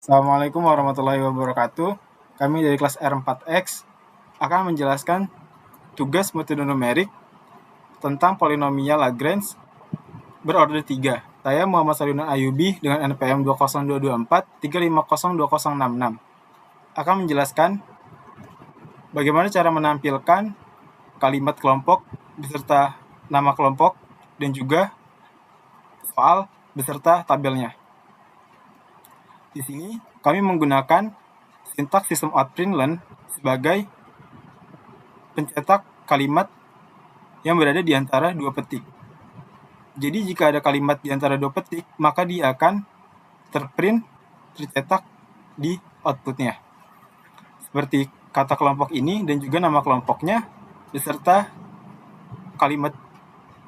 Assalamualaikum warahmatullahi wabarakatuh. Kami dari kelas R4X akan menjelaskan tugas metode numerik tentang polinomial Lagrange berorder 3. Saya Muhammad Salunan Ayubi dengan NPM 20224350266 akan menjelaskan bagaimana cara menampilkan kalimat kelompok beserta nama kelompok dan juga soal beserta tabelnya. Di sini kami menggunakan sintaks sistem outprintlen sebagai pencetak kalimat yang berada di antara dua petik. Jadi jika ada kalimat di antara dua petik, maka dia akan tercetak di outputnya. Seperti kata kelompok ini dan juga nama kelompoknya beserta kalimat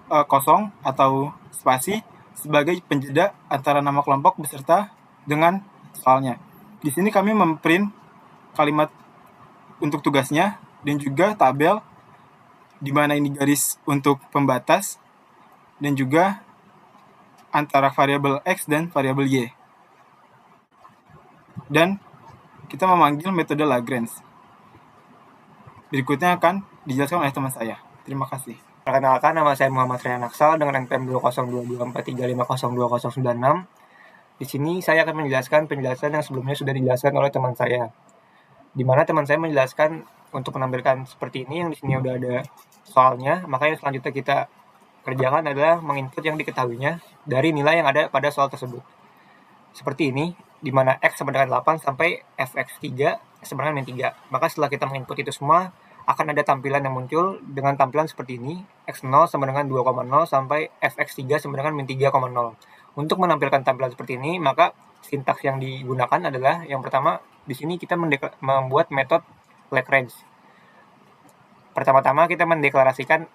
kosong atau spasi sebagai penjeda antara nama kelompok beserta dengan soalnya. Di sini kami memprint kalimat untuk tugasnya dan juga tabel di mana ini garis untuk pembatas dan juga antara variabel X dan variabel Y. Dan kita memanggil metode Lagrange. Berikutnya akan dijelaskan oleh teman saya. Terima kasih. Perkenalkan, nama saya Muhammad Rian Aksal dengan NPM 20224350296. Di sini saya akan menjelaskan penjelasan yang sebelumnya sudah dijelaskan oleh teman saya. Di mana teman saya menjelaskan untuk menampilkan seperti ini, yang di sini udah ada soalnya, maka yang selanjutnya kita kerjakan adalah menginput yang diketahuinya dari nilai yang ada pada soal tersebut. Seperti ini, di mana X sama dengan 8 sampai Fx3 sama dengan min 3. Maka setelah kita menginput itu semua, akan ada tampilan yang muncul dengan tampilan seperti ini, X0 sama dengan 2,0 sampai Fx3 sama dengan min 3,0. Untuk menampilkan tampilan seperti ini, maka sintaks yang digunakan adalah yang pertama, di sini kita membuat metode Lagrange. Pertama-tama kita mendeklarasikan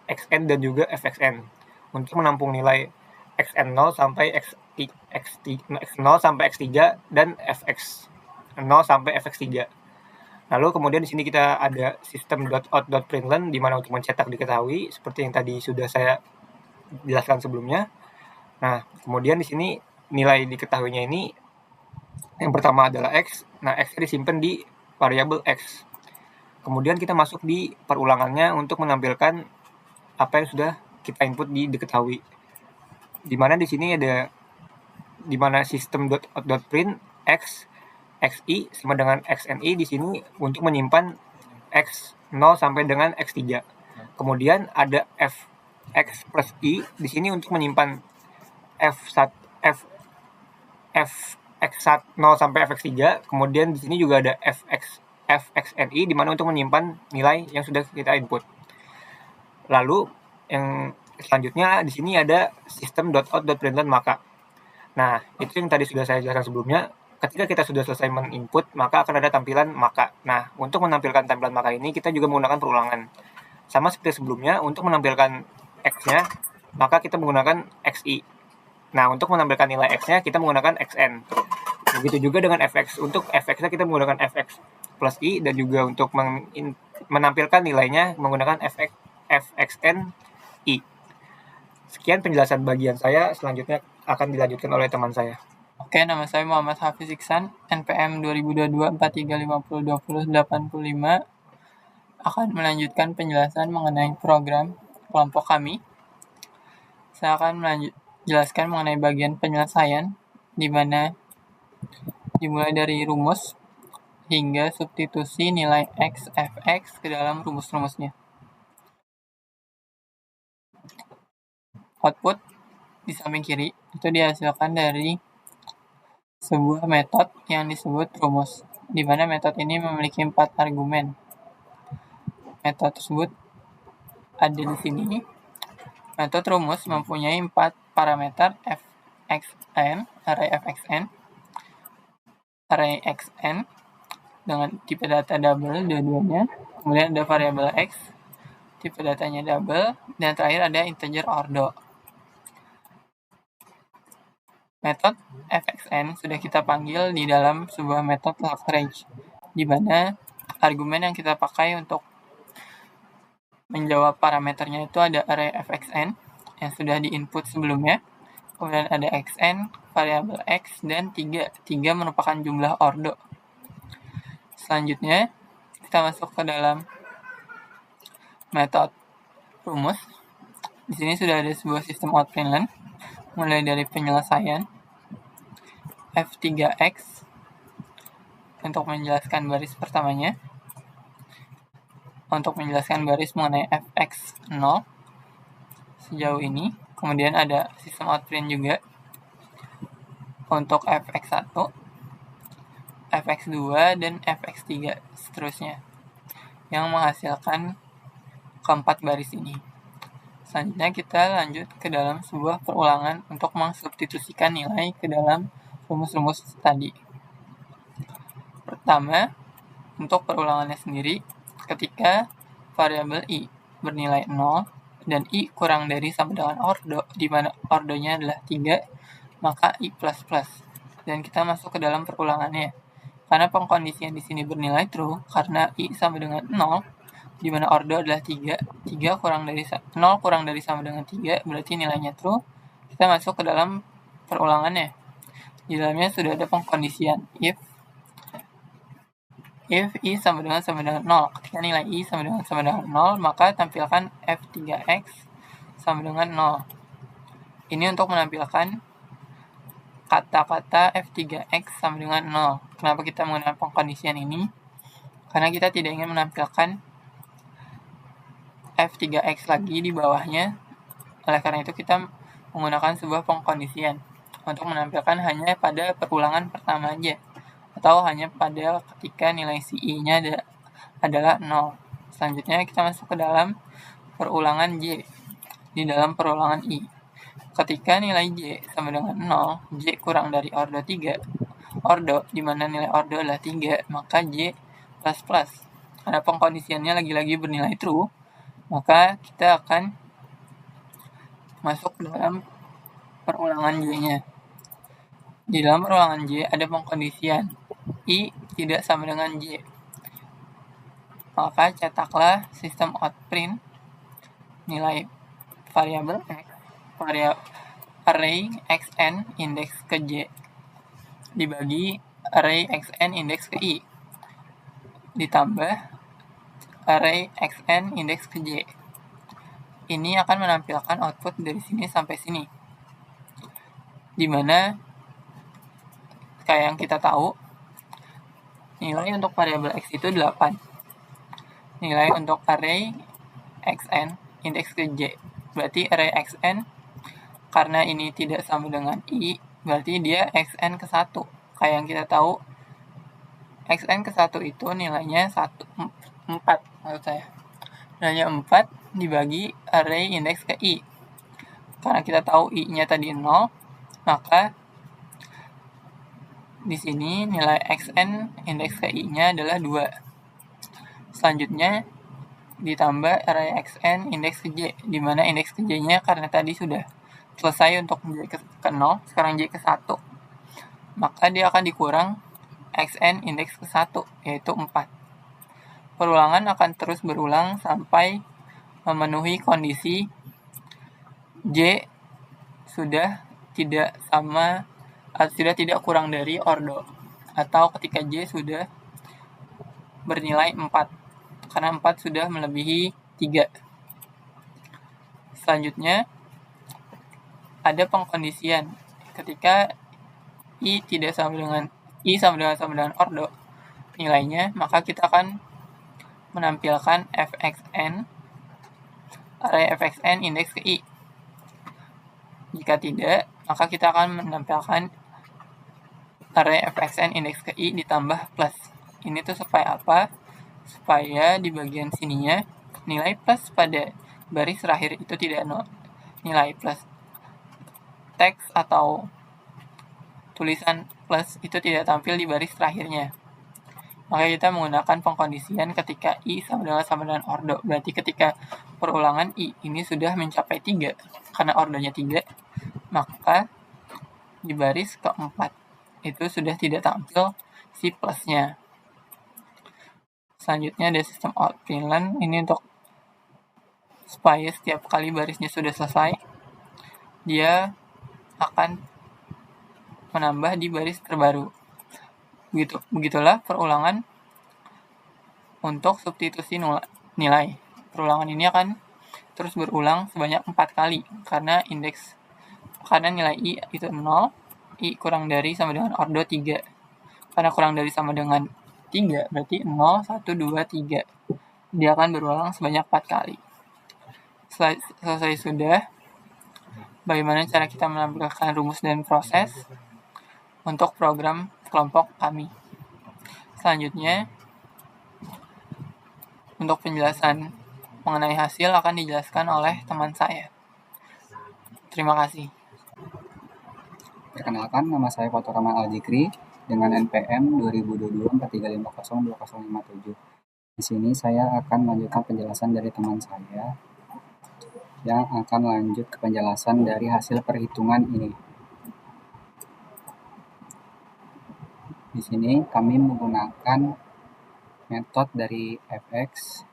xn dan juga fxn untuk menampung nilai xn0 sampai x0 sampai x3 dan fx0 sampai fx3. Lalu kemudian di sini kita ada sistem .out.println di mana untuk mencetak diketahui seperti yang tadi sudah saya jelaskan sebelumnya. Nah, kemudian di sini nilai diketahuinya ini yang pertama adalah x. Nah, x disimpan di variabel x. Kemudian kita masuk di perulangannya untuk menampilkan apa yang sudah kita input di diketahui. Di mana di sini ada di mana sistem .out.print x xi sama dengan xni di sini untuk menyimpan x0 sampai dengan x3. Kemudian ada fx plus i di sini untuk menyimpan fx0 sampai fx3. Kemudian di sini juga ada fxni di mana untuk menyimpan nilai yang sudah kita input. Lalu yang selanjutnya di sini ada sistem .out.println maka. Nah, itu yang tadi sudah saya jelaskan sebelumnya. Ketika kita sudah selesai men-input, maka akan ada tampilan maka. Nah, untuk menampilkan tampilan maka ini kita juga menggunakan perulangan. Sama seperti sebelumnya, untuk menampilkan x-nya, maka kita menggunakan xi. Nah, untuk menampilkan nilai x-nya kita menggunakan xn. Begitu juga dengan fx. Untuk fx-nya kita menggunakan fx plus i dan juga untuk menampilkan nilainya menggunakan fxn i. Sekian penjelasan bagian saya, selanjutnya akan dilanjutkan oleh teman saya. Oke, nama saya Muhammad Hafiz Iksan, NPM 2022-4350-2085, akan melanjutkan penjelasan mengenai program kelompok kami. Saya akan menjelaskan mengenai bagian penyelesaian, di mana dimulai dari rumus hingga substitusi nilai x, fx ke dalam rumus-rumusnya. Output di samping kiri itu dihasilkan dari sebuah metode yang disebut rumus, di mana metode ini memiliki 4 argumen. Metode tersebut ada di sini. Metode rumus mempunyai 4 parameter fxn, array fxn, array xn dengan tipe data double dua-duanya, kemudian ada variabel x, tipe datanya double, dan terakhir ada integer ordo. Metode fxn sudah kita panggil di dalam sebuah metode Lagrange, di mana argumen yang kita pakai untuk menjawab parameternya itu ada array fxn yang sudah diinput sebelumnya, kemudian ada xn, variabel x, dan 3. 3 merupakan jumlah ordo. Selanjutnya, kita masuk ke dalam metode rumus. Di sini sudah ada sebuah sistem outprintlen, mulai dari penyelesaian f3x untuk menjelaskan baris pertamanya, untuk menjelaskan baris mengenai fx 0 sejauh ini. Kemudian ada sistem outprint juga untuk fx1, fx2, dan fx3 seterusnya, yang menghasilkan keempat baris ini. Selanjutnya kita lanjut ke dalam sebuah perulangan untuk mensubstitusikan nilai ke dalam rumus-rumus tadi. Pertama, untuk perulangannya sendiri, ketika variabel i bernilai 0 dan i kurang dari sama dengan ordo, di mana ordonya adalah 3, maka i++. Dan kita masuk ke dalam perulangannya. Karena pengkondisian di sini bernilai true, karena i sama dengan 0, di mana ordo adalah 3, 0 kurang dari sama dengan 3, berarti nilainya true. Kita masuk ke dalam perulangannya. Di dalamnya sudah ada pengkondisian if i sama dengan 0. Ketika nilai i sama dengan 0, maka tampilkan f3x sama dengan 0. Ini untuk menampilkan kata-kata f3x sama dengan 0. Kenapa kita menggunakan pengkondisian ini? Karena kita tidak ingin menampilkan f3x lagi di bawahnya. Oleh karena itu kita menggunakan sebuah pengkondisian untuk menampilkan hanya pada perulangan pertama aja, atau hanya pada ketika nilai si i-nya adalah 0. Selanjutnya kita masuk ke dalam perulangan j. Di dalam perulangan i, ketika nilai j sama dengan 0, j kurang dari ordo 3, ordo di mana nilai ordo adalah 3, maka j++. Karena pengkondisiannya lagi-lagi bernilai true, maka kita akan masuk dalam perulangan j-nya. Di dalam perulangan j ada pengkondisian i tidak sama dengan j. Maka cetaklah sistem outprint nilai variabel x, array xn indeks ke j dibagi array xn indeks ke i ditambah array xn indeks ke j. Ini akan menampilkan output dari sini sampai sini, dimana kayak yang kita tahu, nilai untuk variabel x itu 8. Nilai untuk array xn indeks ke j. Berarti array xn, karena ini tidak sama dengan i, berarti dia xn ke 1. Kayak yang kita tahu, xn ke 1 itu nilainya 4 maksud saya. Nilainya 4 dibagi array indeks ke i. Karena kita tahu i-nya tadi 0, maka di sini nilai xn indeks ke i-nya adalah 2. Selanjutnya ditambah array xn indeks ke j, di mana indeks ke j-nya karena tadi sudah selesai untuk j ke 0, sekarang j ke 1. Maka dia akan dikurang xn indeks ke 1, yaitu 4. Perulangan akan terus berulang sampai memenuhi kondisi j sudah tidak kurang dari ordo, atau ketika j sudah bernilai 4, karena 4 sudah melebihi 3. Selanjutnya ada pengkondisian ketika i sama dengan ordo nilainya, maka kita akan menampilkan fxn, array fxn indeks ke i. Jika tidak, maka kita akan menampilkan array fxn indeks ke i ditambah plus. Ini tuh supaya apa? Supaya di bagian sininya nilai plus pada baris terakhir itu tidak nilai plus teks atau tulisan plus itu tidak tampil di baris terakhirnya. Maka kita menggunakan pengkondisian ketika i sama dengan ordo. Berarti ketika perulangan i ini sudah mencapai 3, karena ordonya 3, maka di baris keempat itu sudah tidak tampil si plusnya. Selanjutnya ada sistem outprintlen. Ini untuk supaya setiap kali barisnya sudah selesai, dia akan menambah di baris terbaru. Begitulah perulangan untuk substitusi nilai. Perulangan ini akan terus berulang sebanyak 4 kali karena nilai I itu 0, I kurang dari sama dengan ordo 3. Karena kurang dari sama dengan 3, berarti 0, 1, 2, 3. Dia akan berulang sebanyak 4 kali. Selesai sudah, bagaimana cara kita menampilkan rumus dan proses untuk program kelompok kami. Selanjutnya, untuk penjelasan mengenai hasil akan dijelaskan oleh teman saya. Terima kasih. Perkenalkan, nama saya Faturrahman Al-Jikri dengan NPM 202243502057. Di sini saya akan melanjutkan penjelasan dari teman saya yang akan lanjut ke penjelasan dari hasil perhitungan ini. Di sini kami menggunakan metode dari fx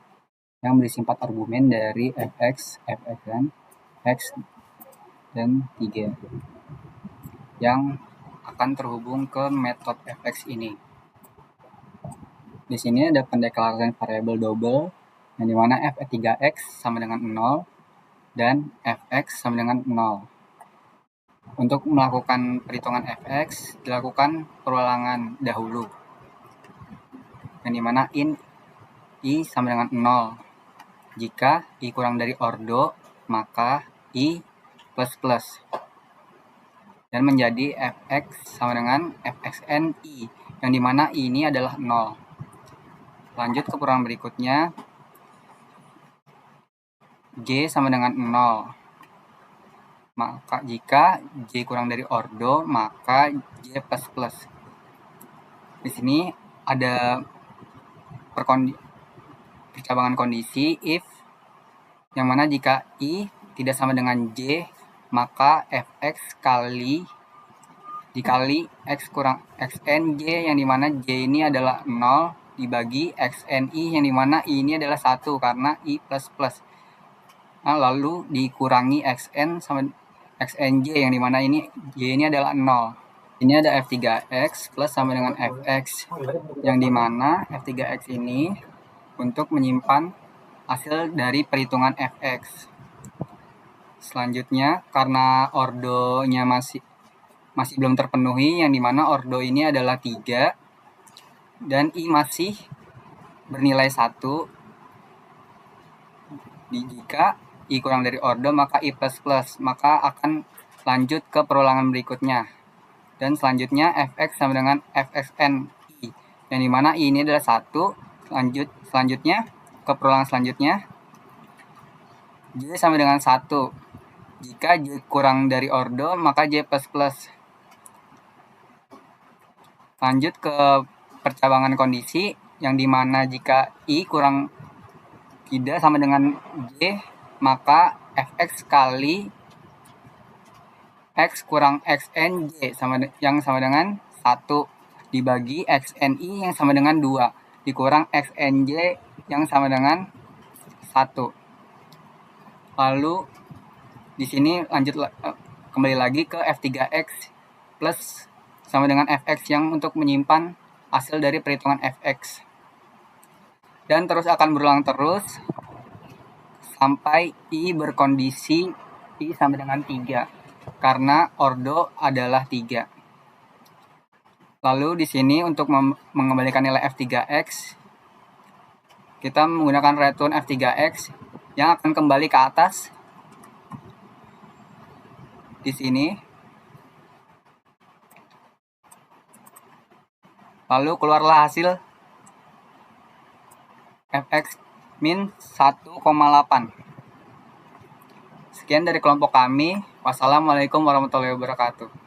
yang berisi 4 argumen dari fx, fxn, x, dan 3 yang akan terhubung ke metode fx ini. Di sini ada pendeklarasian variabel double yang dimana f3x sama dengan 0 dan fx sama dengan 0. Untuk melakukan perhitungan fx dilakukan perulangan dahulu yang dimana i sama dengan 0. Jika i kurang dari ordo maka i plus dan menjadi fx sama dengan fxn i yang dimana i ini adalah 0. Lanjut ke perulangan berikutnya, j sama dengan 0. Maka jika j kurang dari ordo maka j plus. Di sini ada percabangan kondisi if yang mana jika i tidak sama dengan j maka fx dikali x kurang xnj yang dimana j ini adalah 0 dibagi xni yang dimana i ini adalah 1 karena i plus. Nah, lalu dikurangi xn sama xnj yang dimana ini j ini adalah 0. Ini ada f3x plus sama dengan fx yang dimana f3x ini untuk menyimpan hasil dari perhitungan fx. Selanjutnya karena ordonya masih belum terpenuhi yang dimana ordo ini adalah 3 dan i masih bernilai 1. Jika i kurang dari ordo maka i plus, maka akan lanjut ke perulangan berikutnya. Dan selanjutnya fx sama dengan fxn i yang dimana i ini adalah 1. Selanjutnya ke perulangan selanjutnya j sama dengan 1. Jika j kurang dari ordo maka j plus. Lanjut ke percabangan kondisi yang dimana jika i kurang tidak sama dengan j maka fx kali x kurang xnj yang sama dengan 1 dibagi xni yang sama dengan 2 dikurang xnj yang sama dengan 1. Lalu di sini lanjut kembali lagi ke f3x plus sama dengan fx yang untuk menyimpan hasil dari perhitungan fx. Dan terus akan berulang terus sampai i berkondisi i sama dengan 3 karena ordo adalah 3. Lalu di sini untuk mengembalikan nilai f3x kita menggunakan return f3x yang akan kembali ke atas di sini. Lalu keluarlah hasil fx min 1,8. Sekian dari kelompok kami. Wassalamualaikum warahmatullahi wabarakatuh.